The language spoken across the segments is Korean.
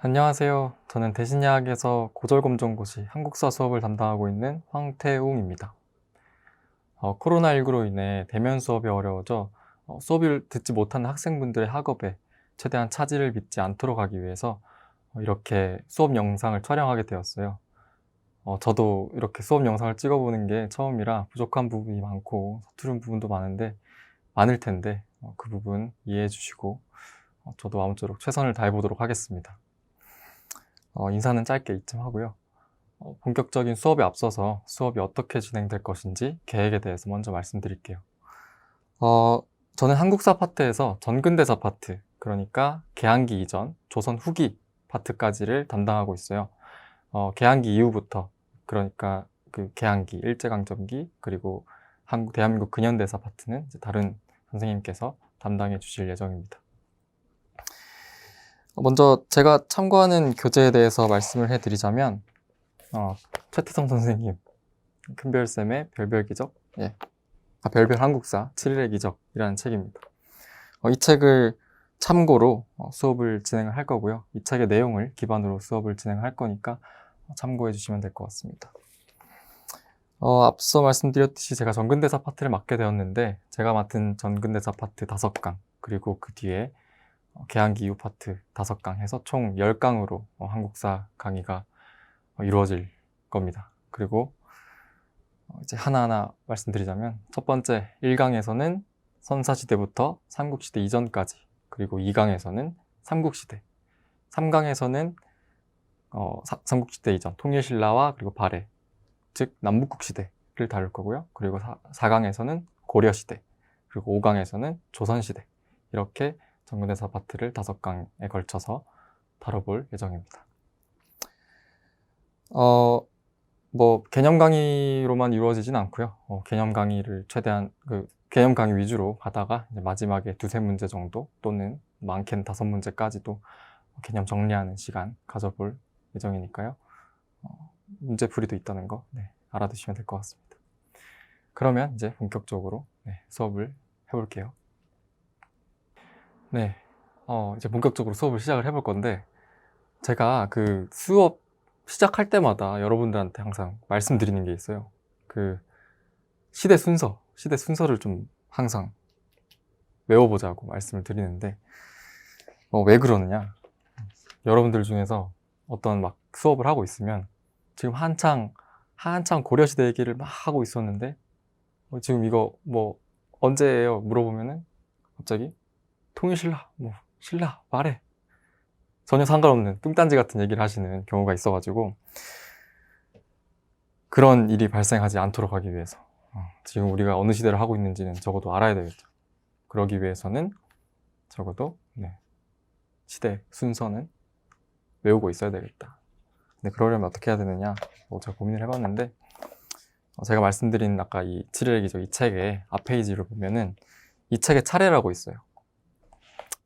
안녕하세요. 저는 대신여학에서 고졸검정고시 한국사 수업을 담당하고 있는 황태웅입니다. 코로나19로 인해 대면 수업이 어려워져 수업을 듣지 못하는 학생분들의 학업에 최대한 차질을 빚지 않도록 하기 위해서 이렇게 수업 영상을 촬영하게 되었어요. 저도 이렇게 수업 영상을 찍어보는 게 처음이라 부족한 부분이 많고 서투른 부분도 많을 텐데 그 부분 이해해 주시고 저도 아무쪼록 최선을 다해 보도록 하겠습니다. 인사는 짧게 이쯤 하고요. 본격적인 수업에 앞서서 수업이 어떻게 진행될 것인지 계획에 대해서 먼저 말씀드릴게요. 저는 한국사 파트에서 전근대사 파트, 그러니까 개항기 이전, 조선 후기 파트까지를 담당하고 있어요. 개항기 이후부터, 그러니까 그 개항기, 일제강점기, 그리고 대한민국 근현대사 파트는 이제 다른 선생님께서 담당해 주실 예정입니다. 먼저 제가 참고하는 교재에 대해서 말씀을 해드리자면 최태성 선생님 큰별쌤의 별별기적, 별별 한국사 7일의 기적이라는 책입니다. 이 책을 참고로 수업을 진행을 할 거고요. 이 책의 내용을 기반으로 수업을 진행할 거니까 참고해 주시면 될 것 같습니다. 앞서 말씀드렸듯이 제가 전근대사 파트를 맡게 되었는데 제가 맡은 전근대사 파트 5강, 그리고 그 뒤에 개항기 이후 파트 5강 해서 총 10강으로 한국사 강의가 이루어질 겁니다. 그리고 이제 하나하나 말씀드리자면 첫 번째 1강에서는 선사시대부터 삼국시대 이전까지, 그리고 2강에서는 삼국시대, 3강에서는 삼국시대 이전, 통일신라와 그리고 발해, 즉 남북국시대를 다룰 거고요. 그리고 4강에서는 고려시대, 그리고 5강에서는 조선시대, 이렇게 전근대사 파트를 5강에 걸쳐서 다뤄볼 예정입니다. 개념 강의로만 이루어지진 않고요. 개념 강의를 최대한 개념 강의 위주로 가다가 이제 마지막에 2-3문제 정도, 또는 많게는 5문제까지도 개념 정리하는 시간 가져볼 예정이니까요. 문제풀이도 있다는 거 알아두시면 될 것 같습니다. 그러면 이제 본격적으로 수업을 해볼게요. 이제 본격적으로 수업을 시작을 해볼 건데, 제가 그 수업 시작할 때마다 여러분들한테 항상 말씀드리는 게 있어요. 그 시대 순서를 좀 항상 외워보자고 말씀을 드리는데, 왜 그러느냐? 여러분들 중에서 어떤 막 수업을 하고 있으면 지금 한창 고려시대 얘기를 막 하고 있었는데 지금 이거 뭐 언제예요? 물어보면은 갑자기 통일신라, 신라, 발해, 전혀 상관없는 뚱딴지 같은 얘기를 하시는 경우가 있어가지고, 그런 일이 발생하지 않도록 하기 위해서 지금 우리가 어느 시대를 하고 있는지는 적어도 알아야 되겠죠. 그러기 위해서는 적어도 시대 순서는 외우고 있어야 되겠다. 근데 그러려면 어떻게 해야 되느냐, 제가 고민을 해봤는데, 제가 말씀드린 아까 이 7일의 기적 이 책의 앞페이지를 보면은 이 책의 차례라고 있어요.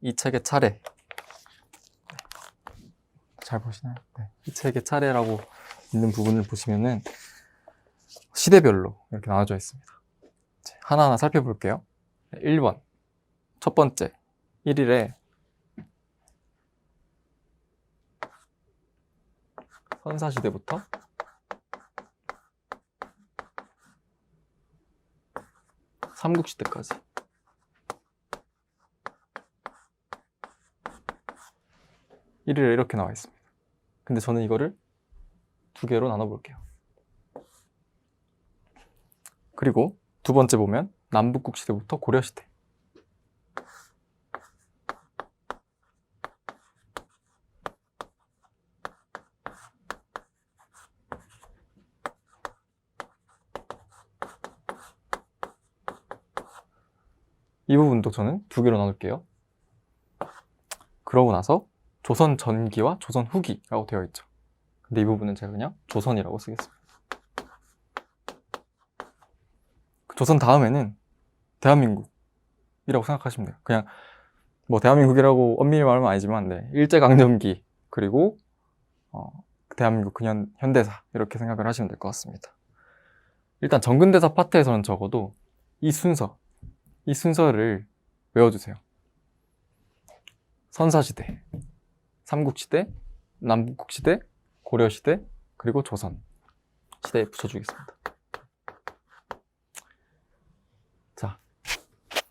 이 책의 차례, 잘 보시나요? 이 책의 차례라고 있는 부분을 보시면은 시대별로 이렇게 나눠져 있습니다. 하나하나 살펴볼게요. 1번 첫 번째 1일에 선사시대부터 삼국시대까지, 일일에 이렇게 나와 있습니다. 근데 저는 이거를 2개로 나눠볼게요. 그리고 두 번째 보면 남북국시대부터 고려시대, 이 부분도 저는 2개로 나눌게요. 그러고 나서 조선 전기와 조선 후기라고 되어 있죠. 근데 이 부분은 제가 그냥 조선이라고 쓰겠습니다. 조선 다음에는 대한민국이라고 생각하시면 돼요. 그냥 대한민국이라고 엄밀히 말하면 아니지만 일제강점기, 그리고 대한민국 현대사, 이렇게 생각을 하시면 될 것 같습니다. 일단 전근대사 파트에서는 적어도 이 순서를 외워주세요. 선사시대, 삼국시대, 남북국 시대, 고려 시대, 그리고 조선 시대에 붙여주겠습니다. 자,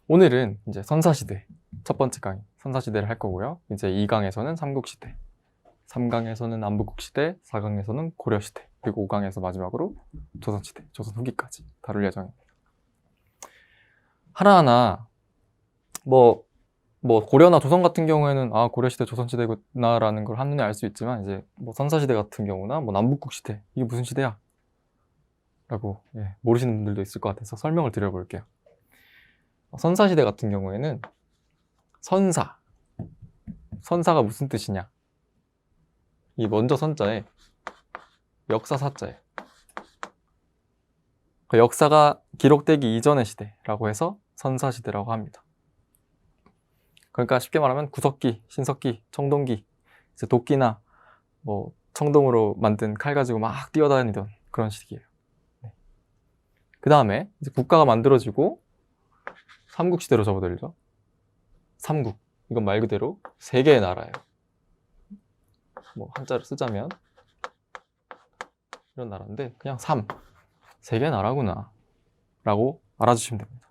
오늘은 이제 선사시대 첫 번째 강의 선사시대를 할 거고요. 이제 2강에서는 삼국시대, 3강에서는 남북국 시대, 4강에서는 고려 시대, 그리고 5강에서 마지막으로 조선시대, 조선 후기까지 다룰 예정입니다. 하나하나 뭐 고려나 조선 같은 경우에는 고려시대, 조선시대구나라는 걸 한눈에 알 수 있지만, 이제 뭐 선사시대 같은 경우나 뭐 남북국 시대, 이게 무슨 시대야? 라고 모르시는 분들도 있을 것 같아서 설명을 드려볼게요. 선사시대 같은 경우에는 선사가 무슨 뜻이냐? 이 먼저 선자에 역사 사자예요. 그 역사가 기록되기 이전의 시대라고 해서 선사시대라고 합니다. 그러니까 쉽게 말하면 구석기, 신석기, 청동기, 이제 도끼나 뭐 청동으로 만든 칼 가지고 막 뛰어다니던 그런 시기예요. 그 다음에 이제 국가가 만들어지고 삼국시대로 접어들죠. 삼국, 이건 말 그대로 세 개의 나라예요. 뭐 한자를 쓰자면 이런 나라인데 그냥 세 개의 나라구나 라고 알아주시면 됩니다.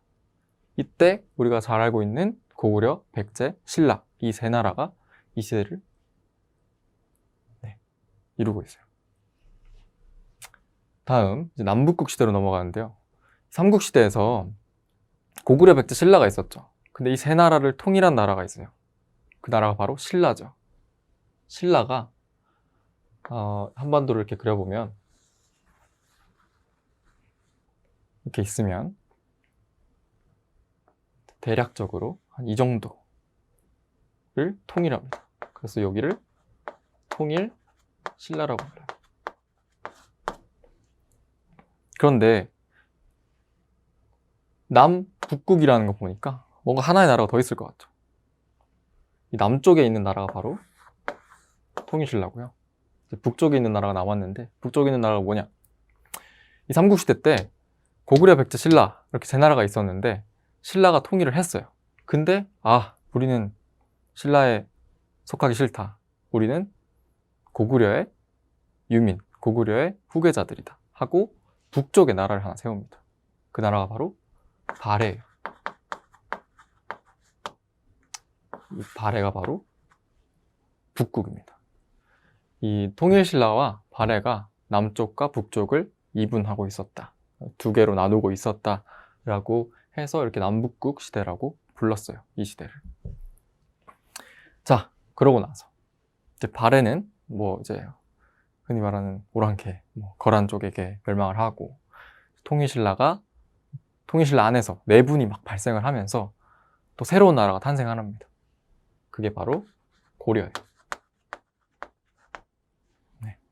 이때 우리가 잘 알고 있는 고구려, 백제, 신라, 이 세 나라가 이 시대를 이루고 있어요. 다음 이제 남북국 시대로 넘어가는데요. 삼국시대에서 고구려, 백제, 신라가 있었죠. 근데 이 세 나라를 통일한 나라가 있어요. 그 나라가 바로 신라죠. 신라가 한반도를 이렇게 그려보면 이렇게 있으면 대략적으로 한 이 정도를 통일합니다. 그래서 여기를 통일 신라라고 불러요. 그런데 남북국이라는 거 보니까 뭔가 하나의 나라가 더 있을 것 같죠. 이 남쪽에 있는 나라가 바로 통일신라고요. 북쪽에 있는 나라가 남았는데 북쪽에 있는 나라가 뭐냐? 이 삼국시대 때 고구려, 백제, 신라 이렇게 세 나라가 있었는데 신라가 통일을 했어요. 근데 우리는 신라에 속하기 싫다. 우리는 고구려의 유민, 고구려의 후계자들이다 하고 북쪽에 나라를 하나 세웁니다. 그 나라가 바로 발해예요. 이 발해가 바로 북국입니다. 이 통일신라와 발해가 남쪽과 북쪽을 이분하고 있었다. 두 개로 나누고 있었다라고 해서 이렇게 남북국 시대라고 불렀어요. 이 시대를. 자, 그러고 나서 이제 발해는 뭐 이제 흔히 말하는 오랑캐, 거란 쪽에게 멸망을 하고 통일신라 안에서 내분이 막 발생을 하면서 또 새로운 나라가 탄생합니다. 그게 바로 고려예요.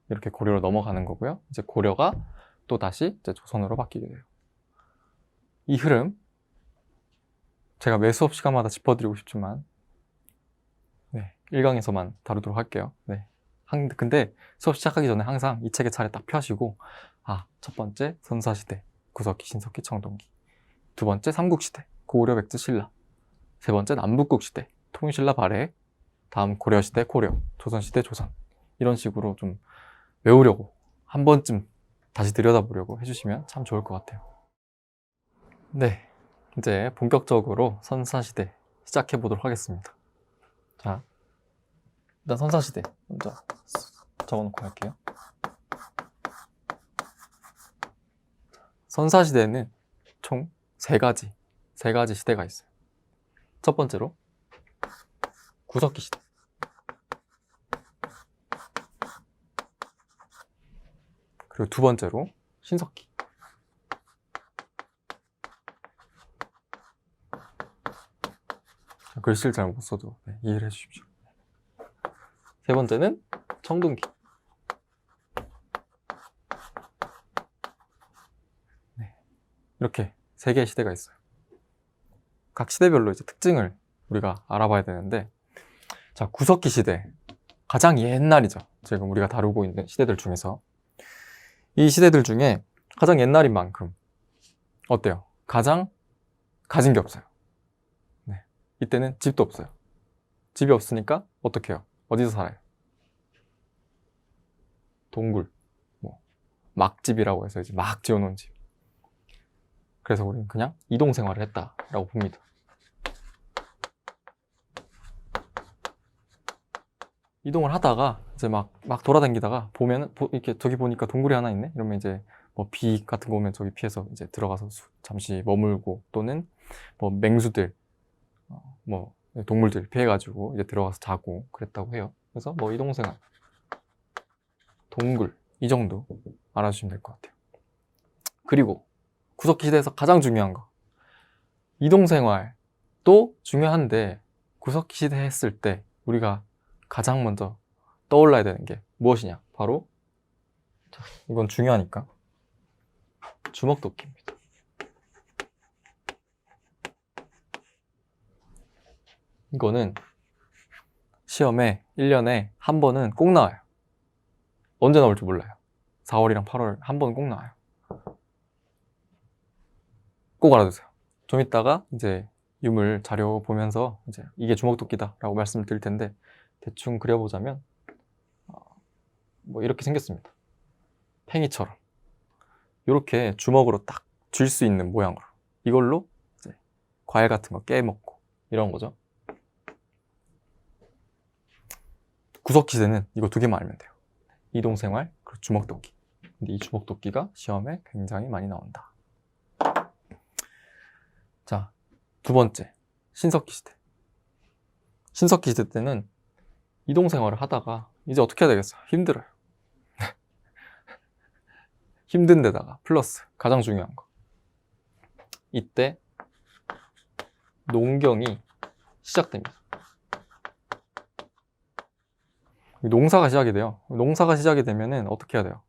이렇게 고려로 넘어가는 거고요. 이제 고려가 또 다시 이제 조선으로 바뀌게 돼요. 이 흐름 제가 매 수업 시간마다 짚어드리고 싶지만 1강에서만 다루도록 할게요. 근데 수업 시작하기 전에 항상 이 책의 차례 딱 펴시고 첫 번째 선사시대, 구석기, 신석기, 청동기, 두 번째 삼국시대, 고구려, 백제, 신라, 세 번째 남북국 시대, 통일신라, 발해, 다음 고려시대, 고려, 조선시대, 조선, 이런 식으로 좀 외우려고 한 번쯤 다시 들여다보려고 해주시면 참 좋을 것 같아요. 이제 본격적으로 선사시대 시작해 보도록 하겠습니다. 자, 일단 선사시대 먼저 적어놓고 할게요. 선사시대는 총 세 가지 시대가 있어요. 첫 번째로 구석기 시대, 그리고 두 번째로 신석기, 글씨를 잘 못 써도 이해를 해주십시오. 세 번째는 청동기. 이렇게 세 개의 시대가 있어요. 각 시대별로 이제 특징을 우리가 알아봐야 되는데, 자, 구석기 시대, 가장 옛날이죠. 지금 우리가 다루고 있는 시대들 중에서 이 시대들 중에 가장 옛날인 만큼 어때요? 가장 가진 게 없어요. 이때는 집도 없어요. 집이 없으니까 어떻게 해요? 어디서 살아요? 동굴, 뭐 막집이라고 해서 이제 막 지어놓은 집. 그래서 우리는 그냥 이동 생활을 했다라고 봅니다. 이동을 하다가 이제 막 돌아다니다가 보면은 이렇게 저기 보니까 동굴이 하나 있네. 이러면 이제 뭐 비 같은 거 오면 저기 피해서 이제 들어가서 잠시 머물고, 또는 뭐 맹수들, 뭐 동물들 피해가지고 이제 들어가서 자고 그랬다고 해요. 그래서 뭐 이동 생활, 동굴 이 정도 알아주시면 될 것 같아요. 그리고 구석기 시대에서 가장 중요한 거, 이동 생활도 중요한데 구석기 시대 했을 때 우리가 가장 먼저 떠올라야 되는 게 무엇이냐? 바로 이건 중요하니까 주먹도끼입니다. 이거는 시험에 1년에 한 번은 꼭 나와요. 언제 나올지 몰라요. 4월이랑 8월 한 번은 꼭 나와요. 꼭 알아두세요. 좀 이따가 이제 유물 자료 보면서 이제 이게 주먹도끼다 라고 말씀을 드릴 텐데, 대충 그려보자면 뭐 이렇게 생겼습니다. 팽이처럼 이렇게 주먹으로 딱 쥘 수 있는 모양으로, 이걸로 이제 과일 같은 거 깨먹고 이런 거죠. 구석기 시대는 이거 두 개만 알면 돼요. 이동생활, 그리고 주먹도끼. 근데 이 주먹도끼가 시험에 굉장히 많이 나온다. 자, 두 번째, 신석기 시대. 신석기 시대 때는 이동생활을 하다가 이제 어떻게 해야 되겠어요? 힘들어요. 힘든 데다가 플러스 가장 중요한 거, 이때 농경이 시작됩니다. 농사가 시작이 돼요. 농사가 시작이 되면은 어떻게 해야 돼요?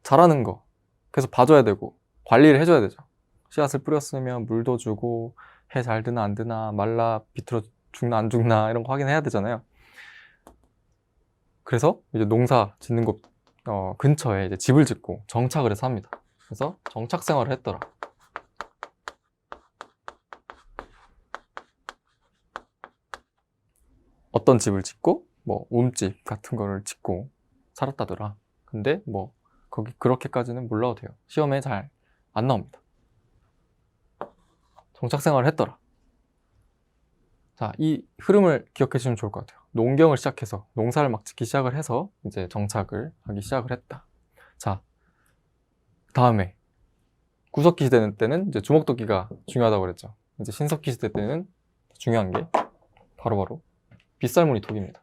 자라는 거 계속 봐줘야 되고 관리를 해줘야 되죠. 씨앗을 뿌렸으면 물도 주고, 해 잘 드나 안 드나, 말라 비틀어 죽나 안 죽나 이런 거 확인해야 되잖아요. 그래서 이제 농사 짓는 곳 근처에 이제 집을 짓고 정착을 해서 합니다. 그래서 정착 생활을 했더라. 어떤 집을 짓고 뭐 움집 같은 거를 짓고 살았다더라. 근데 뭐 거기 그렇게까지는 몰라도 돼요. 시험에 잘 안 나옵니다. 정착 생활을 했더라. 자, 이 흐름을 기억해 주시면 좋을 것 같아요. 농경을 시작해서 농사를 막 짓기 시작을 해서 이제 정착을 하기 시작을 했다. 자, 다음에 구석기 시대 때는 이제 주먹도끼가 중요하다고 그랬죠. 이제 신석기 시대 때는 중요한 게 바로 빗살무늬 톡입니다.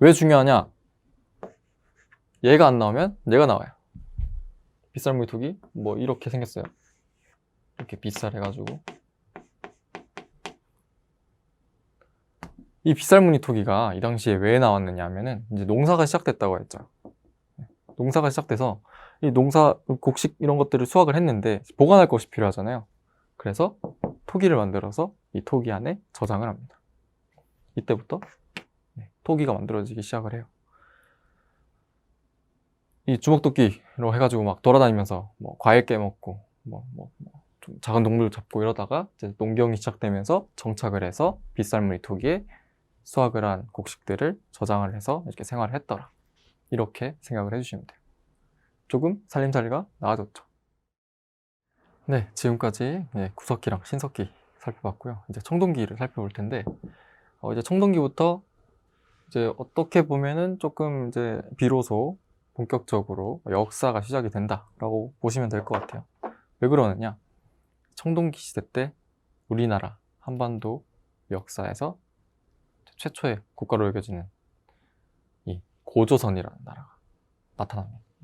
왜 중요하냐? 얘가 안 나오면 얘가 나와요. 빗살무늬 톡이 뭐 이렇게 생겼어요. 이렇게 빗살 해가지고, 이 빗살무늬 토기가 이 당시에 왜 나왔느냐 하면은 이제 농사가 시작됐다고 했죠. 농사가 시작돼서 이 농사 곡식 이런 것들을 수확을 했는데 보관할 것이 필요하잖아요. 그래서 토기를 만들어서 이 토기 안에 저장을 합니다. 이때부터 토기가 만들어지기 시작을 해요. 이 주먹도끼로 해가지고 막 돌아다니면서 뭐 과일 깨먹고 좀 작은 동물 잡고 이러다가 이제 농경이 시작되면서 정착을 해서 빗살무늬 토기에 수확을 한 곡식들을 저장을 해서 이렇게 생활을 했더라. 이렇게 생각을 해주시면 돼요. 조금 살림살이가 나아졌죠. 네, 지금까지 구석기랑 신석기 살펴봤고요. 이제 청동기를 살펴볼 텐데, 이제 청동기부터 이제 어떻게 보면은 조금 이제 비로소 본격적으로 역사가 시작이 된다라고 보시면 될 것 같아요. 왜 그러느냐? 청동기 시대 때 우리나라 한반도 역사에서 최초의 국가로 여겨지는 이 고조선이라는 나라가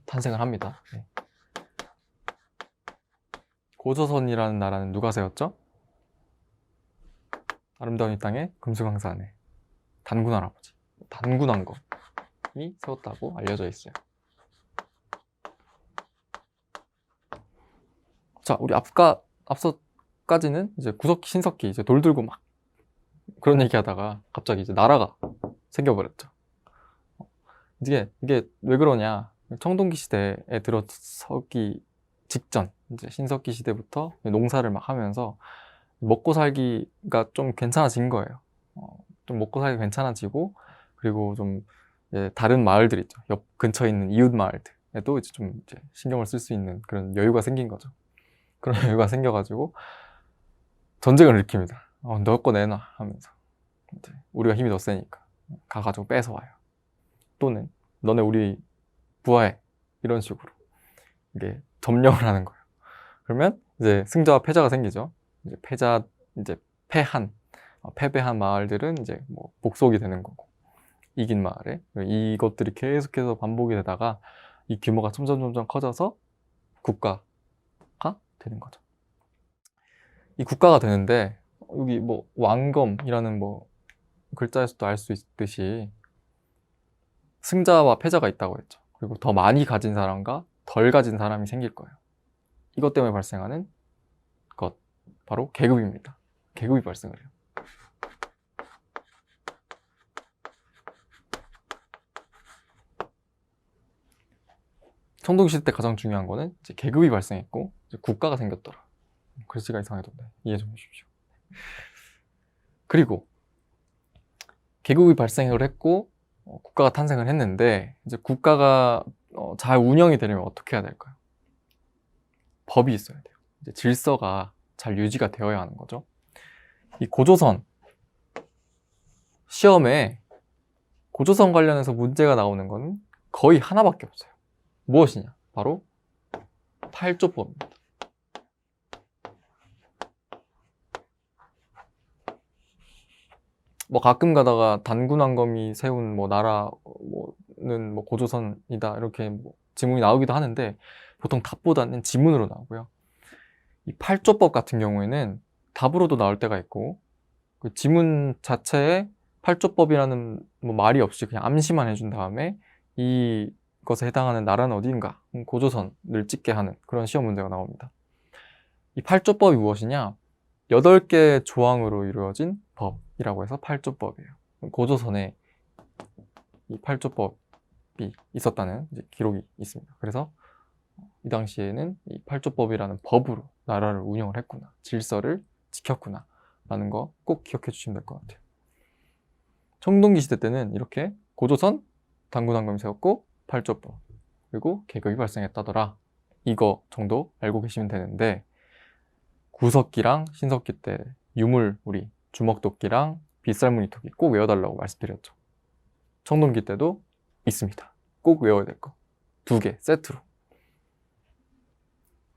탄생을 합니다. 네. 고조선이라는 나라는 누가 세웠죠? 아름다운 이 땅에 금수강산에 단군 할아버지, 단군왕검이 세웠다고 알려져 있어요. 자, 우리 앞서까지는 이제 구석기, 신석기 이제 돌 들고 막 그런 얘기하다가 갑자기 이제 나라가 생겨버렸죠. 이게 왜 그러냐? 청동기 시대에 들어서기 직전, 이제 신석기 시대부터 농사를 막 하면서 먹고 살기가 좀 괜찮아진 거예요. 좀 먹고 살기 괜찮아지고, 그리고 좀 다른 마을들 있죠. 옆 근처에 있는 이웃 마을들에도 이제 좀 이제 신경을 쓸 수 있는 그런 여유가 생긴 거죠. 그런 여유가 생겨가지고 전쟁을 일으킵니다. 너 거 내놔 하면서 이제 우리가 힘이 더 세니까 가가지고 뺏어와요. 또는 너네 우리 부하해, 이런 식으로 이게 점령을 하는 거예요. 그러면 이제 승자와 패자가 생기죠. 이제 이제 패배한 마을들은 이제 뭐 복속이 되는 거고, 이긴 마을에 이것들이 계속해서 반복이 되다가 이 규모가 점점 커져서 국가가 되는 거죠. 이 국가가 되는데 여기 뭐 왕검이라는 뭐 글자에서도 알 수 있듯이 승자와 패자가 있다고 했죠. 그리고 더 많이 가진 사람과 덜 가진 사람이 생길 거예요. 이것 때문에 발생하는 것, 바로 계급입니다. 계급이 발생을 해요. 청동기 시대 때 가장 중요한 거는 이제 계급이 발생했고 이제 국가가 생겼더라. 글씨가 이상해도 이해 좀 해주십시오. 그리고 계급이 발생을 했고 국가가 탄생을 했는데, 이제 국가가 잘 운영이 되려면 어떻게 해야 될까요? 법이 있어야 돼요. 이제 질서가 잘 유지가 되어야 하는 거죠. 이 고조선 시험에 고조선 관련해서 문제가 나오는 거는 거의 하나밖에 없어요. 무엇이냐? 바로 팔조법입니다. 뭐 가끔 가다가 단군왕검이 세운 뭐 나라는 뭐 고조선이다 이렇게 뭐 지문이 나오기도 하는데, 보통 답보다는 지문으로 나오고요. 이 팔조법 같은 경우에는 답으로도 나올 때가 있고, 그 지문 자체에 팔조법이라는 뭐 말이 없이 그냥 암시만 해준 다음에 이것에 해당하는 나라는 어디인가, 고조선을 찍게 하는 그런 시험 문제가 나옵니다. 이 팔조법이 무엇이냐? 8개 조항으로 이루어진 법이라고 해서 팔조법이에요. 고조선에 이 팔조법이 있었다는 이제 기록이 있습니다. 그래서 이 당시에는 이 팔조법이라는 법으로 나라를 운영을 했구나, 질서를 지켰구나 라는 거 꼭 기억해 주시면 될 것 같아요. 청동기 시대 때는 이렇게 고조선, 단군왕검이 세웠고 팔조법, 그리고 계급이 발생했다더라. 이거 정도 알고 계시면 되는데, 구석기랑 신석기 때 유물우리, 주먹도끼랑 빗살무늬토끼 꼭 외워달라고 말씀드렸죠. 청동기 때도 있습니다. 꼭 외워야 될 거 2개 세트로.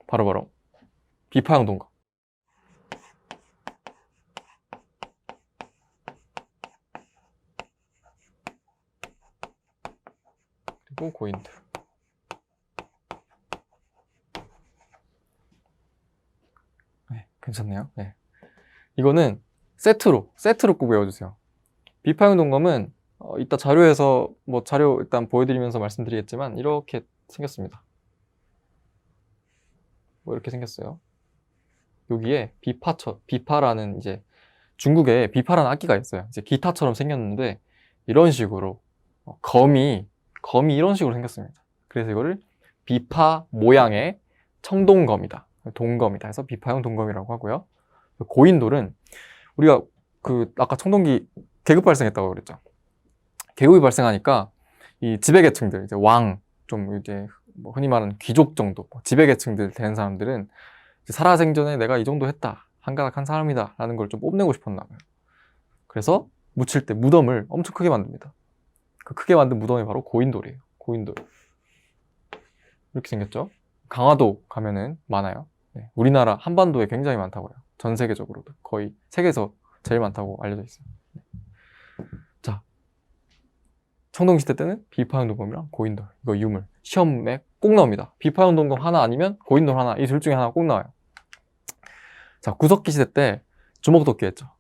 바로바로 비파형 동검, 그리고 고인돌. 네, 괜찮네요. 네. 이거는 세트로 꼭 외워주세요. 비파형 동검은 이따 자료에서 뭐 자료 일단 보여드리면서 말씀드리겠지만 이렇게 생겼습니다. 뭐 이렇게 생겼어요. 여기에 비파라는 이제 중국에 비파라는 악기가 있어요. 이제 기타처럼 생겼는데 이런 식으로 검이 이런 식으로 생겼습니다. 그래서 이거를 비파 모양의 청동검이다, 동검이다 해서 비파형 동검이라고 하고요. 고인돌은 우리가 그 아까 청동기 계급 발생했다고 그랬죠. 계급이 발생하니까 이 지배계층들, 이제 왕, 좀 이제 뭐 흔히 말하는 귀족 정도, 지배계층들 된 사람들은 살아생전에 내가 이 정도 했다, 한가닥한 사람이다 라는 걸 좀 뽐내고 싶었나 봐요. 그래서 묻힐 때 무덤을 엄청 크게 만듭니다. 그 크게 만든 무덤이 바로 고인돌이에요. 고인돌. 이렇게 생겼죠. 강화도 가면은 많아요. 네, 우리나라 한반도에 굉장히 많다고요. 전 세계적으로도 거의 세계에서 제일 많다고 알려져 있어요. 네. 자, 청동시대 때는 비파형 동검이랑 고인돌, 이거 유물 시험에 꼭 나옵니다. 비파형 동검 하나 아니면 고인돌 하나, 이 둘 중에 하나 꼭 나와요. 자, 구석기 시대 때 주먹도끼 했죠.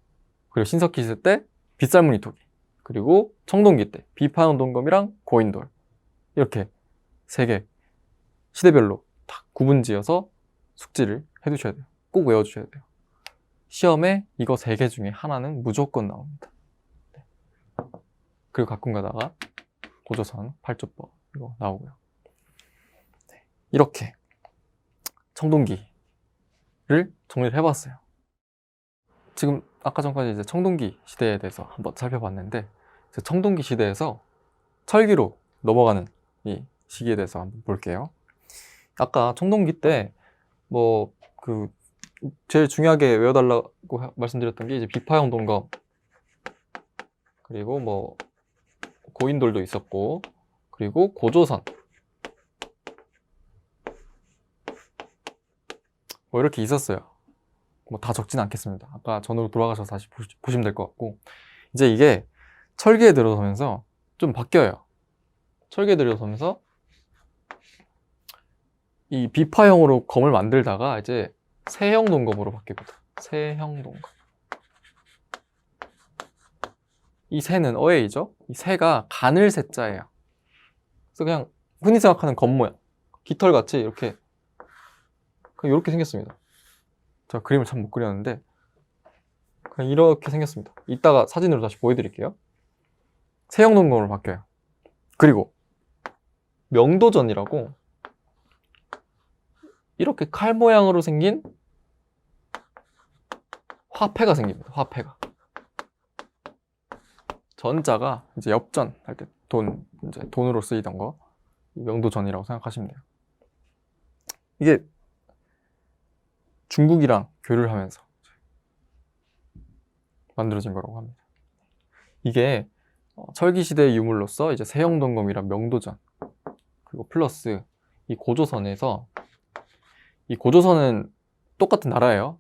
그리고 신석기 시대 때 빗살무늬토끼, 그리고 청동기 때 비파형 동검이랑 고인돌, 이렇게 3개 시대별로 딱 구분지어서 숙지를 해두셔야 돼요. 꼭 외워주셔야 돼요. 시험에 이거 3개 중에 하나는 무조건 나옵니다. 네. 그리고 가끔 가다가 고조선 팔조법 이거 나오고요. 네. 이렇게 청동기를 정리를 해봤어요. 지금 아까 전까지 이제 청동기 시대에 대해서 한번 살펴봤는데, 이제 청동기 시대에서 철기로 넘어가는 이 시기에 대해서 한번 볼게요. 아까 청동기 때 뭐 그 제일 중요하게 외워달라고 말씀드렸던 게 이제 비파형 동검, 그리고 뭐 고인돌도 있었고, 그리고 고조선, 뭐 이렇게 있었어요. 뭐 다 적진 않겠습니다. 아까 전으로 돌아가셔서 다시 보시면 될 것 같고, 이제 이게 철기에 들어서면서 좀 바뀌어요. 철기에 들어서면서 이 비파형으로 검을 만들다가 이제 세형 동검으로 바뀝니다. 세형 동검. 이 세는 어에이죠? 이 세가 가늘 세자예요. 그래서 그냥 흔히 생각하는 검 모양, 깃털같이 이렇게 생겼습니다. 제가 그림을 참 못 그렸는데 그냥 이렇게 생겼습니다. 이따가 사진으로 다시 보여드릴게요. 세형 동검으로 바뀌어요. 그리고 명도전이라고 이렇게 칼 모양으로 생긴 화패가 생깁니다. 화패가. 전자가 이제 엽전 할 때 이제 돈으로 쓰이던 거, 명도전이라고 생각하시면 돼요. 이게 중국이랑 교류를 하면서 만들어진 거라고 합니다. 이게 철기 시대의 유물로서 이제 세형동검이랑 명도전, 그리고 플러스 이 고조선에서, 이 고조선은 똑같은 나라예요.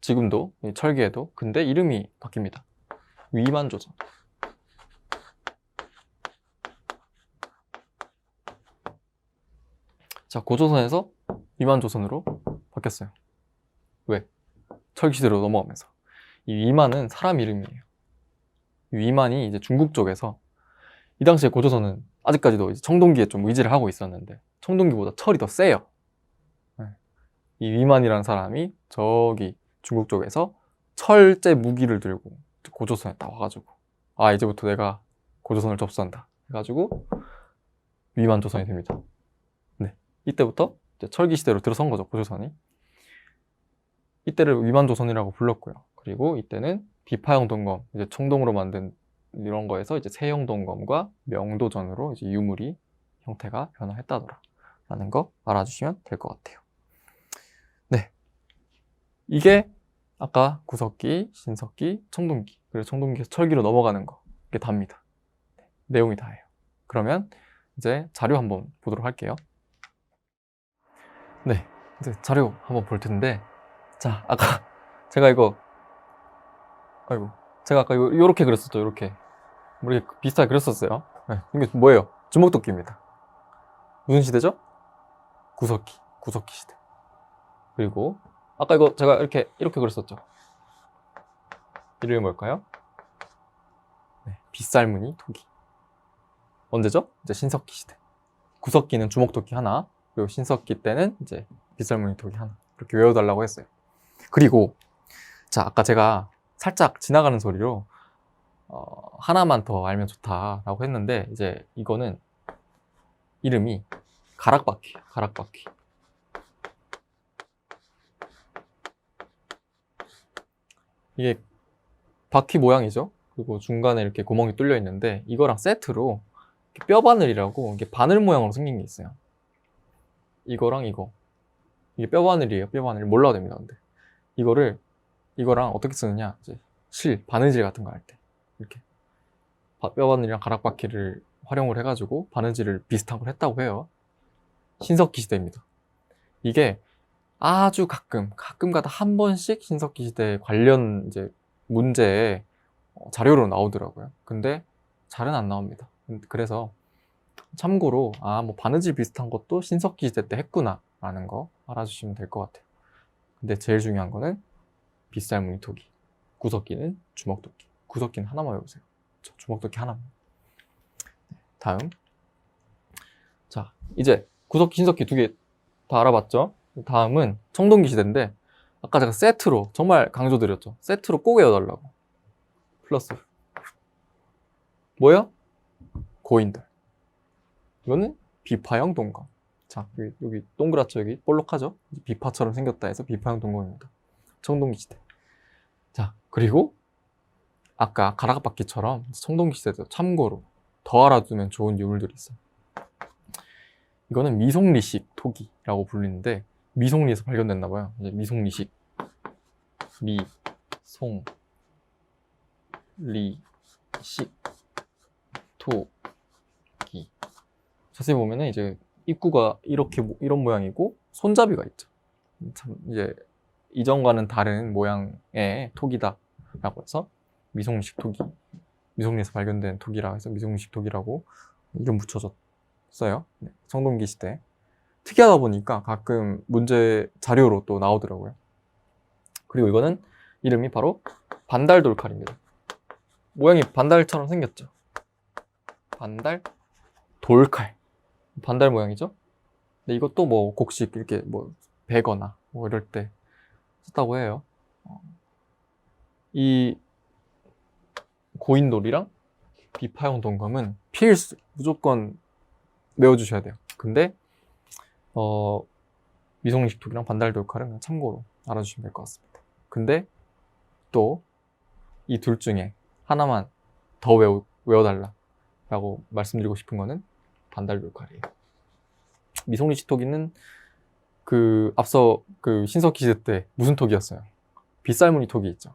지금도 철기에도. 근데 이름이 바뀝니다. 위만조선. 자, 고조선에서 위만조선으로 바뀌었어요. 왜? 철기시대로 넘어가면서. 이 위만은 사람 이름이에요. 위만이 이제 중국 쪽에서, 이 당시에 고조선은 아직까지도 이제 청동기에 좀 의지를 하고 있었는데 청동기보다 철이 더 세요. 이 위만이라는 사람이 저기 중국 쪽에서 철제 무기를 들고 고조선에 딱 와가지고, 아, 이제부터 내가 고조선을 접수한다 해가지고 위만조선이 됩니다. 네, 이때부터 이제 철기 시대로 들어선 거죠, 고조선이. 이때를 위만조선이라고 불렀고요. 그리고 이때는 비파형 동검, 이제 청동으로 만든 이런 거에서 이제 세형 동검과 명도전으로 이제 유물이 형태가 변화했다더라 라는 거 알아주시면 될 것 같아요. 네, 이게 아까 구석기, 신석기, 청동기, 그리고 청동기에서 철기로 넘어가는 거, 이게 답니다. 네, 내용이 다예요. 그러면 이제 자료 한번 보도록 할게요. 네, 이제 자료 한번 볼 텐데, 자, 아까 제가 제가 아까 요렇게 그렸었죠. 요렇게 비슷하게 그렸었어요. 네, 이게 뭐예요? 주먹도끼입니다. 무슨 시대죠? 구석기 시대. 그리고 아까 제가 이렇게 그렸었죠. 이름이 뭘까요? 네, 빗살무늬 토기. 언제죠? 이제 신석기 시대. 구석기는 주먹도끼 하나, 그리고 신석기 때는 이제 빗살무늬 토기 하나, 이렇게 외워달라고 했어요. 그리고 자, 아까 제가 살짝 지나가는 소리로 하나만 더 알면 좋다라고 했는데, 이제 이거는 이름이 가락바퀴. 이게 바퀴 모양이죠. 그리고 중간에 이렇게 구멍이 뚫려 있는데, 이거랑 세트로 뼈바늘이라고 이게 바늘 모양으로 생긴 게 있어요. 이거랑 이게 뼈바늘이에요. 뼈바늘 몰라도 됩니다. 근데 이거랑 어떻게 쓰느냐, 이제 바느질 같은 거 할 때 이렇게 뼈바늘이랑 가락바퀴를 활용을 해가지고 바느질을 비슷한 걸 했다고 해요. 신석기 시대입니다. 이게 아주 가끔가다 한 번씩 신석기 시대 관련 이제 문제에 자료로 나오더라고요. 근데 잘은 안 나옵니다. 그래서 참고로 뭐 바느질 비슷한 것도 신석기 시대 때 했구나 라는 거 알아주시면 될 것 같아요. 근데 제일 중요한 거는 빗살무늬 토기, 구석기는 주먹도끼. 구석기는 하나만 외우세요. 주먹도끼 하나만. 다음. 자, 이제 구석기, 신석기 두 개 다 알아봤죠? 다음은 청동기 시대인데, 아까 제가 세트로 정말 강조드렸죠. 세트로 꼭 외워달라고. 플러스 뭐예요? 고인돌. 이거는 비파형 동검. 자, 여기 동그랗죠? 여기 볼록하죠? 비파처럼 생겼다 해서 비파형 동검입니다. 청동기 시대. 자, 그리고 아까 가라갑바퀴처럼 청동기 시대도 참고로 더 알아두면 좋은 유물들이 있어요. 이거는 미송리식 토기라고 불리는데 미송리에서 발견됐나 봐요. 이제 미송리식, 미송리식 토기. 자세히 보면은 이제 입구가 이렇게 이런 모양이고 손잡이가 있죠. 참 이제 이전과는 다른 모양의 토기다라고 해서 미송리식 토기, 미송리에서 발견된 토기라 해서 미송리식 토기라고 이름 붙여졌어요. 네, 청동기 시대. 특이하다 보니까 가끔 문제 자료로 또 나오더라고요. 그리고 이거는 이름이 바로 반달 돌칼입니다. 모양이 반달처럼 생겼죠. 반달 돌칼. 반달 모양이죠. 근데 이것도 뭐 곡식 이렇게 뭐 베거나 뭐 이럴 때 썼다고 해요. 이 고인돌이랑 비파용 동검은 필수, 무조건 외워주셔야 돼요. 근데 미송리식 토기랑 반달 돌칼은 그냥 참고로 알아주시면 될 것 같습니다. 근데 또 이 둘 중에 하나만 더 외워달라고 말씀드리고 싶은 거는 반달 돌칼이에요. 미송리식 토기는 앞서 신석기 시대 때 무슨 토기였어요? 빗살무늬 토기 있죠.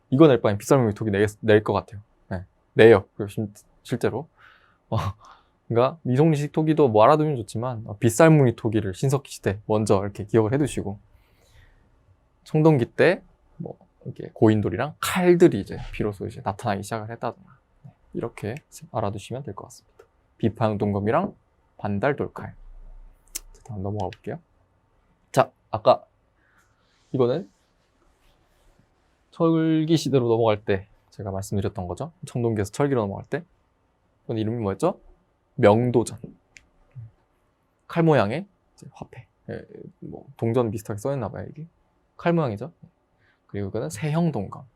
이거 낼 바엔 빗살무늬 토기 낼 것 같아요. 네, 내요. 실제로. 그러니까 미송리식 토기도 뭐 알아두면 좋지만 빗살무늬 토기를 신석기 시대 먼저 이렇게 기억을 해두시고 청동기 때 뭐 이렇게 고인돌이랑 칼들이 이제 비로소 이제 나타나기 시작을 했다더라. 이렇게 알아두시면 될 것 같습니다. 비파용 동검이랑 반달 돌칼. 다음 넘어가 볼게요. 자, 아까 이거는 철기 시대로 넘어갈 때 제가 말씀드렸던 거죠. 청동기에서 철기로 넘어갈 때. 이건 이름이 뭐였죠? 명도전. 칼 모양의 화폐. 뭐 동전 비슷하게 써있나 봐요, 이게. 칼 모양이죠. 그리고 이거는 세형 동검.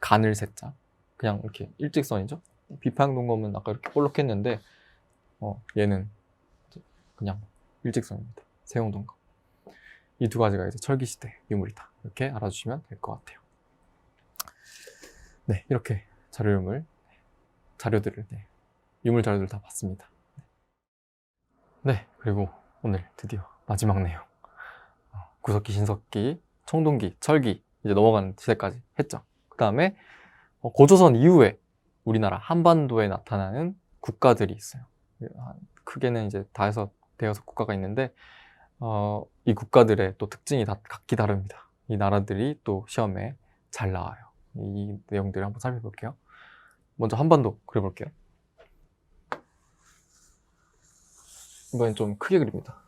간을 세자. 그냥 이렇게 일직선이죠. 비파용 동검은 아까 이렇게 볼록했는데 얘는 그냥 일직선입니다. 세형 동검. 이 두 가지가 이제 철기 시대 유물이다. 이렇게 알아주시면 될 것 같아요. 네, 이렇게 자료들을 유물 자료들 다 봤습니다. 네, 그리고 오늘 드디어 마지막 내용. 구석기, 신석기, 청동기, 철기 이제 넘어가는 시대까지 했죠. 그 다음에 고조선 이후에 우리나라 한반도에 나타나는 국가들이 있어요. 크게는 이제 대여섯 국가가 있는데 이 국가들의 또 특징이 다 각기 다릅니다. 이 나라들이 또 시험에 잘 나와요. 이 내용들을 한번 살펴볼게요. 먼저 한반도 그려볼게요. 이번엔 좀 크게 그립니다.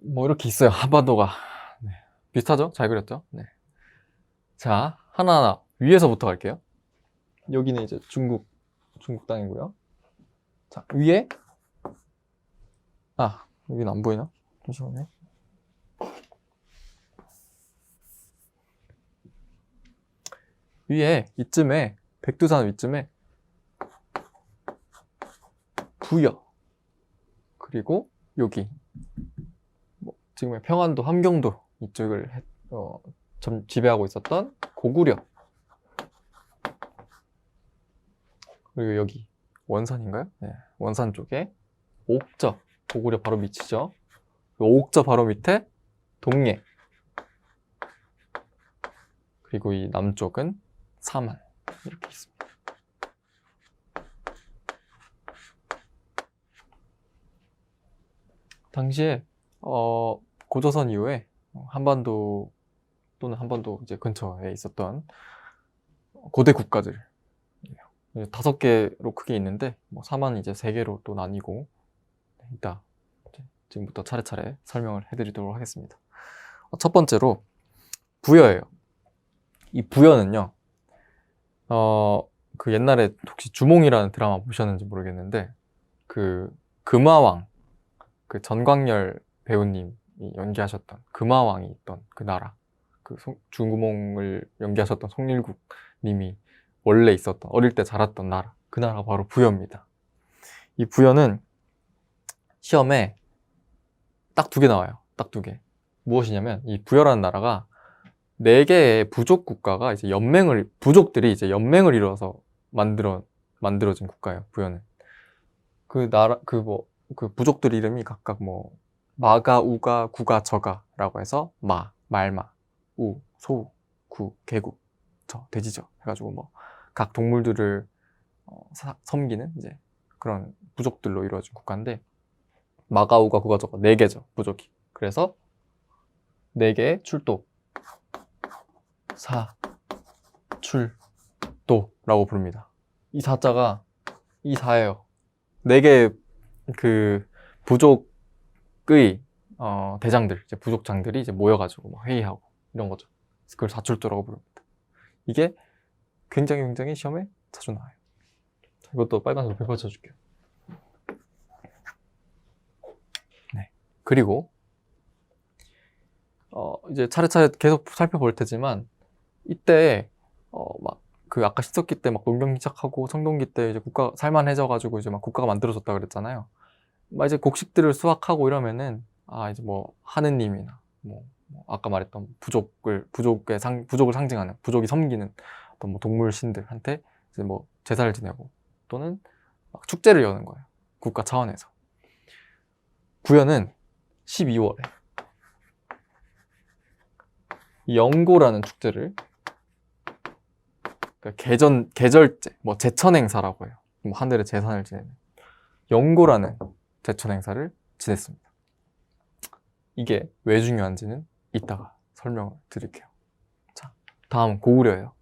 뭐 이렇게 있어요. 한반도가. 네. 비슷하죠? 잘 그렸죠? 네. 자, 하나하나 위에서부터 갈게요. 여기는 이제 중국 땅이고요. 자, 위에 여기는 안 보이나? 잠시만요. 위에 이쯤에 백두산 위쯤에 부여, 그리고 여기 지금의 평안도, 함경도 이쪽을 지배하고 있었던 고구려, 그리고 여기 원산인가요? 네, 원산 쪽에 옥저, 고구려 바로 밑이죠. 옥저 바로 밑에 동예, 그리고 이 남쪽은 사만, 이렇게 있습니다. 당시에 고조선 이후에 한반도 또는 한반도 이제 근처에 있었던 고대 국가들 5개로 크게 있는데 사만은 이제 3개로 또 나뉘고 이따 지금부터 차례차례 설명을 해드리도록 하겠습니다. 첫 번째로 부여예요. 이 부여는요, 그 옛날에 혹시 주몽이라는 드라마 보셨는지 모르겠는데 금화왕, 그 전광열 배우님이 연기하셨던 금화왕이 있던 그 나라, 주몽을 연기하셨던 송일국 님이 원래 있었던, 어릴 때 자랐던 나라, 그 나라가 바로 부여입니다. 이 부여는 시험에 딱 2개 나와요. 딱 2개. 무엇이냐면 이 부여라는 나라가 4개의 부족 국가가 이제 부족들이 이제 연맹을 이루어서 만들어진 국가예요. 부여는. 그 나라 그 부족들 이름이 각각 뭐 마가, 우가, 구가, 저가라고 해서 마, 말마, 우, 소우, 구, 개구, 저, 돼지저 해가지고 뭐 각 동물들을 섬기는 이제 그런 부족들로 이루어진 국가인데, 마가, 우가, 구가, 저가 4개죠, 부족이. 그래서 4개의 출도, 출도라고 부릅니다. 이 사자가 이 사예요. 4개의 그 부족의 대장들, 이제 부족장들이 이제 모여가지고 막 회의하고 이런 거죠. 그걸 사출도라고 부릅니다. 이게 굉장히 시험에 자주 나와요. 이것도 빨간색으로 펼쳐줄게요. 네. 그리고 이제 차례차례 계속 살펴볼 테지만, 이때 막 그 아까 십석기 때 막 농경기 시작하고 청동기 때 이제 국가 살만해져가지고 이제 막 국가가 만들어졌다 그랬잖아요. 막 이제 곡식들을 수확하고 이러면은 이제 뭐 하느님이나 뭐 아까 말했던 부족을 상징하는, 부족이 섬기는 어떤 뭐 동물 신들한테 이제 뭐 제사를 지내고 또는 막 축제를 여는 거예요. 국가 차원에서. 부여는 12월에 영고라는 축제를, 그러니까 계절제, 뭐 제천 행사라고 해요. 뭐 하늘의 제산을 지내는 영고라는 제천 행사를 지냈습니다. 이게 왜 중요한지는 이따가 설명을 드릴게요. 자, 다음 고구려예요.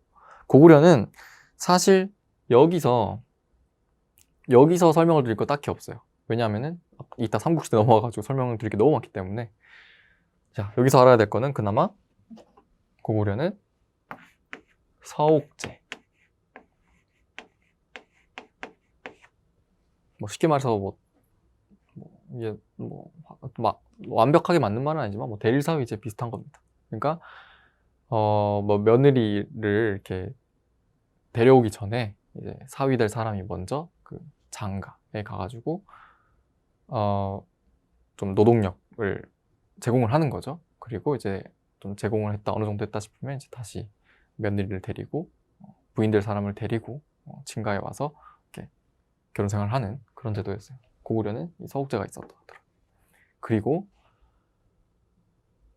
고구려는 사실 여기서 설명을 드릴 거 딱히 없어요. 왜냐하면은 이따 삼국시대 넘어가가지고 설명을 드릴 게 너무 많기 때문에. 자, 여기서 알아야 될 거는 그나마 고구려는 서옥제, 뭐 쉽게 말해서 이게 완벽하게 맞는 말은 아니지만 뭐 대릴사위제 비슷한 겁니다. 그러니까 뭐 며느리를 이렇게 데려오기 전에 이제 사위 될 사람이 먼저 그 장가에 가가지고 좀 노동력을 제공을 하는 거죠. 그리고 이제 좀 제공을 했다, 어느 정도 했다 싶으면 이제 다시 며느리를 데리고 부인 될 사람을 데리고 친가에 와서 이렇게 결혼 생활을 하는 그런 제도였어요. 고구려는 이 서옥제가 있었다 하더라고요. 그리고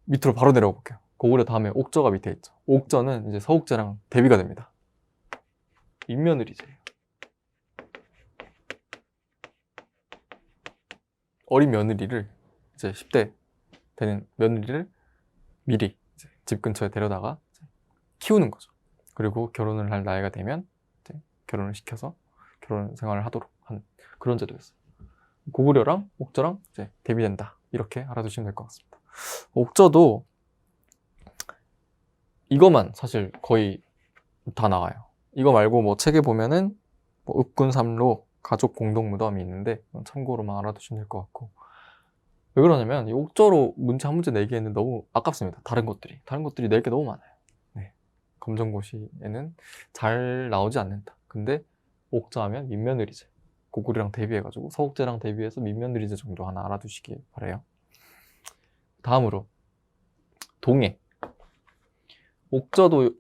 밑으로 바로 내려가 볼게요. 고구려 다음에 옥저가 밑에 있죠. 옥저는 이제 서옥제랑 대비가 됩니다. 윗며느리제예요. 어린 며느리를, 이제 10대 되는 며느리를 미리 이제 집 근처에 데려다가 키우는 거죠. 그리고 결혼을 할 나이가 되면 이제 결혼을 시켜서 결혼 생활을 하도록 하는 그런 제도였어요. 고구려랑 옥저랑 이제 대비된다, 이렇게 알아두시면 될 것 같습니다. 옥저도 이거만 사실 거의 다 나와요. 이거 말고 뭐 책에 보면은 뭐 읍군삼로, 가족 공동무덤이 있는데 참고로만 알아두시면 될 것 같고. 왜 그러냐면 이 옥저로 문제 한 문제 내기에는 너무 아깝습니다. 다른 것들이 낼 게 너무 많아요. 네. 검정고시에는 잘 나오지 않는다. 근데 옥저 하면 윗며느리제, 고구려랑 대비해가지고 서옥제랑 대비해서 윗며느리제 정도 하나 알아두시길 바래요. 다음으로 동해. 옥저도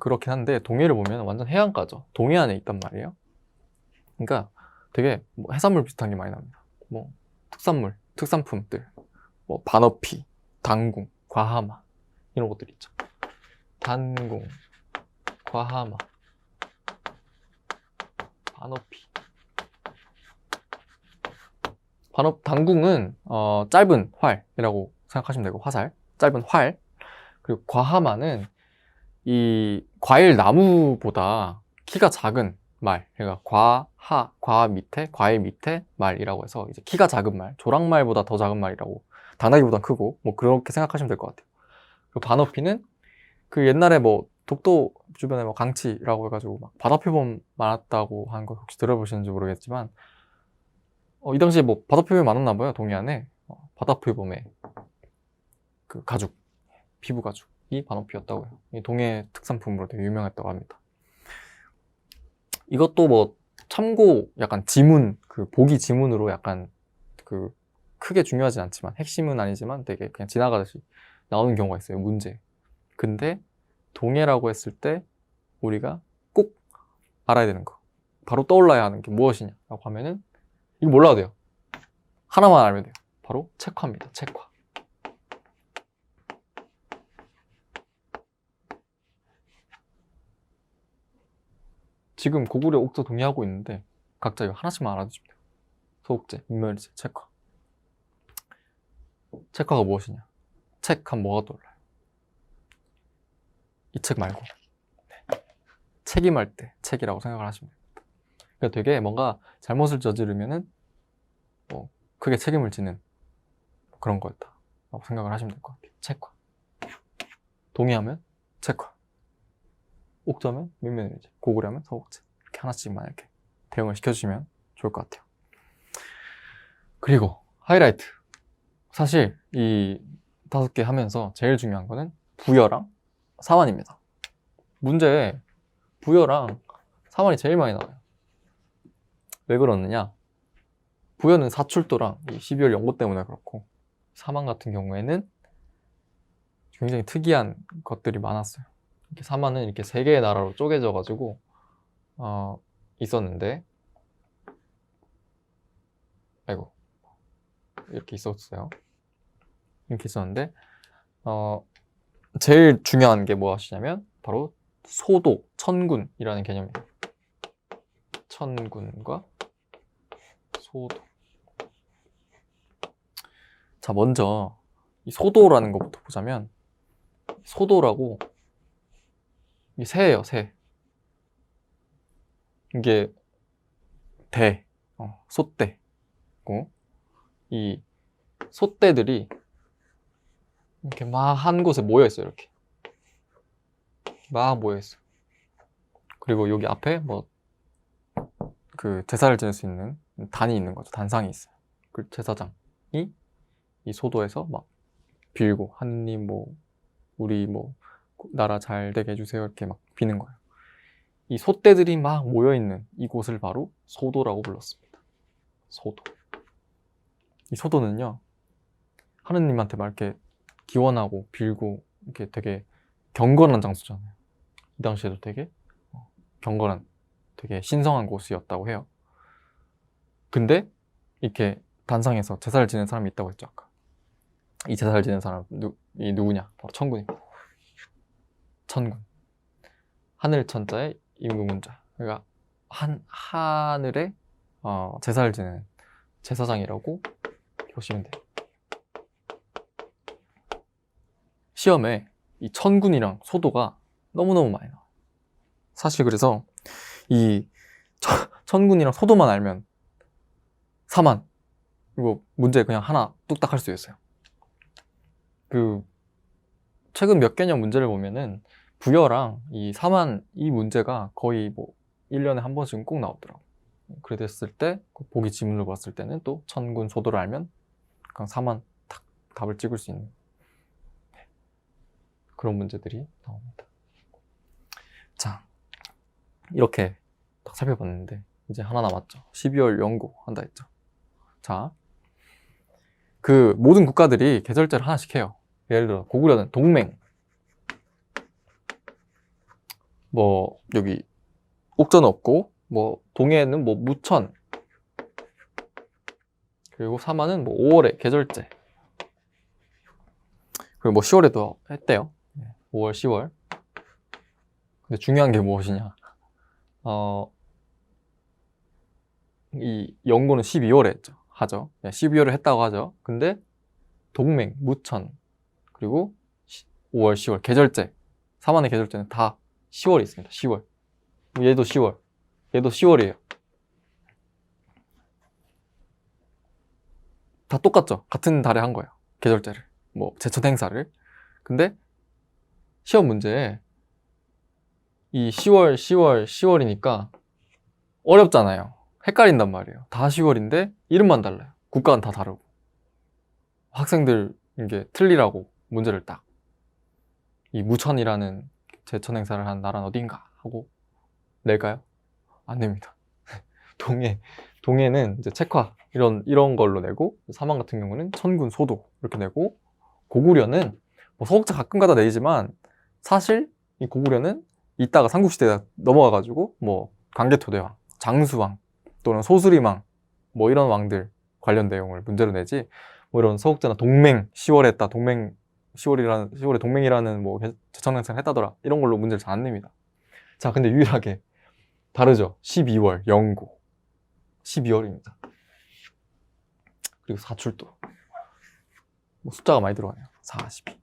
그렇긴 한데 동해를 보면 완전 해안가죠. 동해 안에 있단 말이에요. 그러니까 되게 뭐 해산물 비슷한 게 많이 납니다. 뭐 특산품들, 뭐 반어피, 단궁, 과하마 이런 것들 있죠. 단궁, 과하마, 반어피. 단궁은 짧은 활이라고 생각하시면 되고, 화살, 짧은 활. 그리고 과하마는 이 과일 나무보다 키가 작은 말, 그러니까 과일 밑에 말이라고 해서 이제 키가 작은 말, 조랑말보다 더 작은 말이라고, 당나귀보다 크고 뭐 그렇게 생각하시면 될 것 같아요. 그리고 반어피는 그 옛날에 뭐 독도 주변에 뭐 강치라고 해가지고 막 바다표범 많았다고 하는 거 혹시 들어보시는지 모르겠지만, 이 당시에 뭐 바다표범이 많았나 봐요. 동해 안에 바다표범의 그 가죽, 피부 가죽이 반어피였다고 해요. 이 동해 특산품으로 되게 유명했다고 합니다. 이것도 뭐 참고 약간 지문, 그 보기 지문으로 약간 그 크게 중요하진 않지만, 핵심은 아니지만 되게 그냥 지나가듯이 나오는 경우가 있어요, 문제. 근데 동해라고 했을 때 우리가 꼭 알아야 되는 거, 바로 떠올라야 하는 게 무엇이냐라고 하면은 이거 몰라도 돼요. 하나만 알면 돼요. 바로 책화입니다. 책화. 지금 고구려, 옥저, 동해 하고 있는데 각자 이거 하나씩만 알아두시면 돼요. 소국제, 민멸제, 책화. 책화가 무엇이냐? 책 하면 뭐가 떠올라요? 이 책 말고 책임할 때 책이라고 생각을 하시면 됩니다. 그러니까 되게 뭔가 잘못을 저지르면은 크게 책임을 지는 그런 거였다라고 생각을 하시면 될 것 같아요. 책화. 동의하면 책화. 옥저면 민면일제. 고구려면 서국제. 이렇게 하나씩만 이렇게 대응을 시켜주시면 좋을 것 같아요. 그리고 하이라이트. 사실 이 5개 하면서 제일 중요한 거는 부여랑 사환입니다. 문제에 부여랑 사환이 제일 많이 나와요. 왜 그러느냐? 부여는 사출도랑 이 12월 연고 때문에 그렇고, 사만 같은 경우에는 굉장히 특이한 것들이 많았어요. 이렇게 사만은 이렇게 3개의 나라로 쪼개져 가지고 있었는데, 아이고, 이렇게 있었어요. 이렇게 있었는데 제일 중요한 게 무엇이냐면 바로 소도, 천군이라는 개념이에요. 천군과 소도. 자, 먼저 이 소도라는 것부터 보자면, 소도라고 이 새예요, 새. 이게 대, 소떼고, 이 소떼들이 이렇게 막 한 곳에 모여 있어요. 이렇게 막 모여 있어요. 그리고 여기 앞에 뭐 그 제사를 지낼 수 있는 단이 있는 거죠. 단상이 있어요. 그 제사장이 이 소도에서 막 빌고, 하느님 뭐 우리 뭐 나라 잘 되게 해주세요, 이렇게 막 비는 거예요. 이 소떼들이 막 모여 있는 이곳을 바로 소도라고 불렀습니다. 소도. 이 소도는요, 하느님한테 막 이렇게 기원하고 빌고 이렇게 되게 경건한 장소잖아요. 이 당시에도 되게 경건한, 되게 신성한 곳이었다고 해요. 근데 이렇게 단상에서 제사를 지내는 사람이 있다고 했죠, 아까. 이 제사를 지내는 사람 이 누구냐? 바로 천군입니다. 천군. 하늘 천자에 임금문자. 그러니까 하늘에 제사를 지내는 제사장이라고 보시면 돼요. 시험에 이 천군이랑 소도가 너무너무 많이 나와요. 사실 그래서 이 천군이랑 소도만 알면 4만, 이거 문제 그냥 하나 뚝딱 할 수 있어요. 그 최근 몇 개년 문제를 보면은 부여랑 이 4만, 이 문제가 거의 뭐 1년에 한 번씩은 꼭 나오더라고. 그랬을 때 보기 지문을 봤을 때는 또 천군, 소도를 알면 그냥 4만 딱 답을 찍을 수 있는 그런 문제들이 나옵니다. 자, 이렇게 딱 살펴봤는데 이제 하나 남았죠. 12월 연고 한다 했죠. 자, 그 모든 국가들이 계절제를 하나씩 해요. 예를 들어 고구려는 동맹, 뭐 여기 옥저는 없고, 뭐 동해는 뭐 무천, 그리고 사마는 뭐 5월에 계절제, 그리고 뭐 10월에도 했대요. 5월, 10월. 근데 중요한 게 무엇이냐? 이 연고는 12월에 했죠. 하죠. 12월에 했다고 하죠. 근데 동맹, 무천, 그리고 5월, 10월 계절제, 사만의 계절제는 다 10월에 있습니다. 10월. 얘도 10월, 얘도 10월이에요. 다 똑같죠. 같은 달에 한 거예요. 계절제를, 뭐 제천 행사를. 근데 시험 문제에 이 10월, 10월, 10월이니까 어렵잖아요. 헷갈린단 말이에요. 다 10월인데 이름만 달라요. 국가는 다 다르고. 학생들 이게 틀리라고 문제를 딱, 이 무천이라는 제천 행사를 한 나라는 어딘가 하고 낼까요? 안 냅니다. 동해는 이제 책화 이런 걸로 내고, 사만 같은 경우는 천군, 소도 이렇게 내고, 고구려는 뭐 소옥제 가끔 가다 내리지만 사실 이 고구려는 이따가 삼국시대에 넘어가가지고 뭐 광개토대왕, 장수왕 또는 소수리왕 뭐 이런 왕들 관련 내용을 문제로 내지 뭐 이런 서옥제나 동맹 10월에 했다, 동맹 10월에 동맹이라는 뭐 제천행사를 했다더라 이런 걸로 문제를 잘 안 냅니다. 자, 근데 유일하게 다르죠. 12월 영고 12월입니다. 그리고 사출도 뭐 숫자가 많이 들어가네요. 42.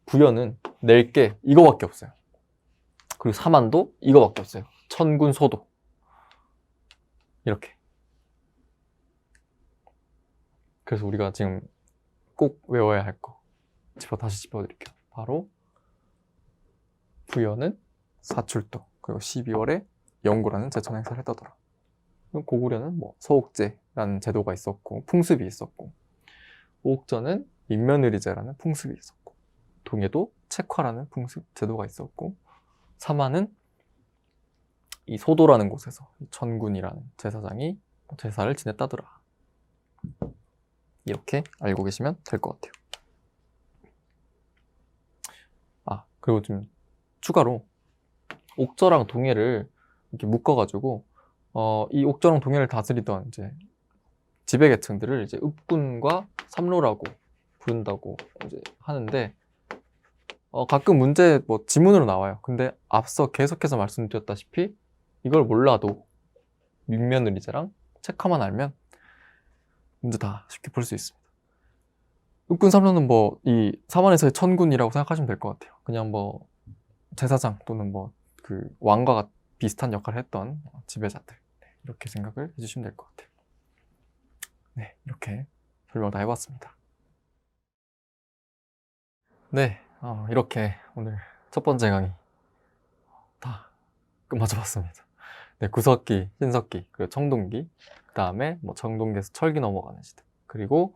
부여는 낼 게 이거밖에 없어요. 그리고 사만도 이거밖에 없어요. 천군 소도 이렇게. 그래서 우리가 지금 꼭 외워야 할 거 다시 짚어드릴게요. 바로 부여는 사출도, 그리고 12월에 영구라는 제천 행사를 했다더라. 고구려는 뭐 서옥제라는 제도가 있었고 풍습이 있었고, 오옥저는 민면의리제라는 풍습이 있었고, 동해도 책화라는 풍습 제도가 있었고, 사마는 이 소도라는 곳에서 천군이라는 제사장이 제사를 지냈다더라. 이렇게 알고 계시면 될 것 같아요. 아, 그리고 좀 추가로 옥저랑 동해를 이렇게 묶어가지고 이 옥저랑 동해를 다스리던 이제 지배계층들을 이제 읍군과 삼로라고 부른다고 이제 하는데, 가끔 문제 뭐 지문으로 나와요. 근데 앞서 계속해서 말씀드렸다시피 이걸 몰라도 민면의리제랑 책화만 알면 문제 다 쉽게 풀 수 있습니다. 읍군 삼로는 뭐 이 사만에서의 천군이라고 생각하시면 될 것 같아요. 그냥 뭐 제사장 또는 뭐 그 왕과 비슷한 역할을 했던 지배자들, 이렇게 생각을 해주시면 될 것 같아요. 네, 이렇게 설명을 다 해봤습니다. 네, 이렇게 오늘 첫 번째 강의 다 끝마쳐봤습니다. 네, 구석기, 신석기, 그리고 청동기, 그 다음에 뭐 청동기에서 철기 넘어가는 시대, 그리고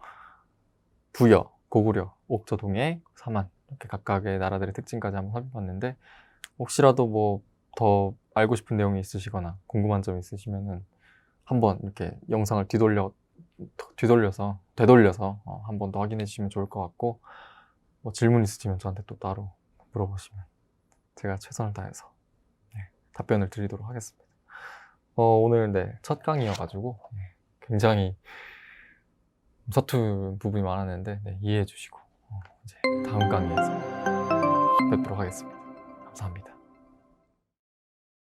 부여, 고구려, 옥저, 동해, 사만, 이렇게 각각의 나라들의 특징까지 한번 살펴봤는데, 혹시라도 뭐 더 알고 싶은 내용이 있으시거나 궁금한 점이 있으시면은 한번 이렇게 영상을 되돌려서 한 번 더 확인해 주시면 좋을 것 같고, 뭐 질문 있으시면 저한테 또 따로 물어보시면 제가 최선을 다해서 답변을 드리도록 하겠습니다. 오늘 첫 강의여가지고 굉장히 서툰 부분이 많았는데 이해해 주시고 이제 다음 강의에서 뵙도록 하겠습니다. 감사합니다.